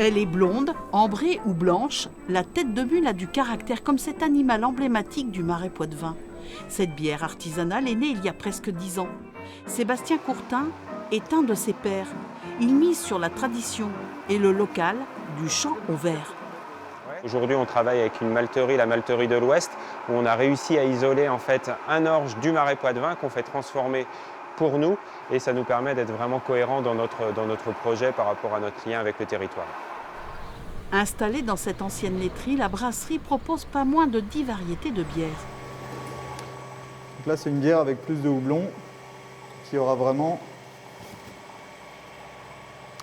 Elle est blonde, ambrée ou blanche. La tête de mule a du caractère comme cet animal emblématique du Marais Poitevin. Cette bière artisanale est née il y a presque 10 ans. Sébastien Courtin est un de ses pairs. Il mise sur la tradition et le local du champ au verre. Aujourd'hui, on travaille avec une malterie, la malterie de l'Ouest, où on a réussi à isoler en fait un orge du Marais Poitevin qu'on fait transformer pour nous, et ça nous permet d'être vraiment cohérents dans notre projet par rapport à notre lien avec le territoire. Installée dans cette ancienne laiterie, la brasserie propose pas moins de 10 variétés de bières. Donc là, c'est une bière avec plus de houblon qui aura vraiment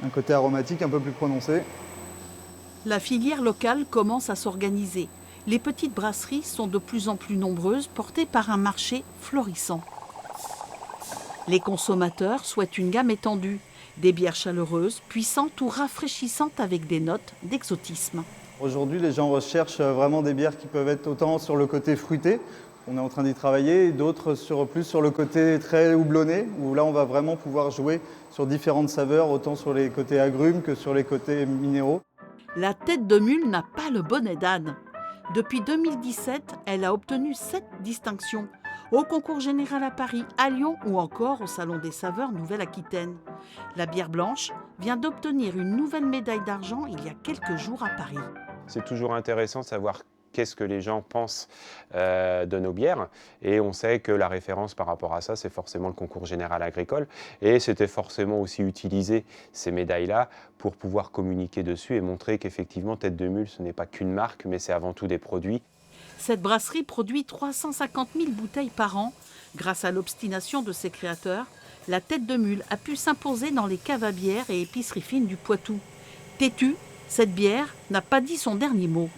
un côté aromatique un peu plus prononcé. La filière locale commence à s'organiser. Les petites brasseries sont de plus en plus nombreuses, portées par un marché florissant. Les consommateurs souhaitent une gamme étendue, des bières chaleureuses, puissantes ou rafraîchissantes avec des notes d'exotisme. Aujourd'hui, les gens recherchent vraiment des bières qui peuvent être autant sur le côté fruité, on est en train d'y travailler, et d'autres plus sur le côté très houblonné, où là on va vraiment pouvoir jouer sur différentes saveurs, autant sur les côtés agrumes que sur les côtés minéraux. La tête de mule n'a pas le bonnet d'âne. Depuis 2017, elle a obtenu 7 distinctions, au concours général à Paris, à Lyon ou encore au Salon des saveurs Nouvelle-Aquitaine. La bière blanche vient d'obtenir une nouvelle médaille d'argent il y a quelques jours à Paris. C'est toujours intéressant de savoir qu'est-ce que les gens pensent de nos bières, et on sait que la référence par rapport à ça, c'est forcément le concours général agricole, et c'était forcément aussi utiliser ces médailles-là pour pouvoir communiquer dessus et montrer qu'effectivement Tête de Mule, ce n'est pas qu'une marque, mais c'est avant tout des produits. Cette brasserie produit 350 000 bouteilles par an. Grâce à l'obstination de ses créateurs, la Tête de Mule a pu s'imposer dans les caves à bière et épiceries fines du Poitou. Têtue, cette bière n'a pas dit son dernier mot.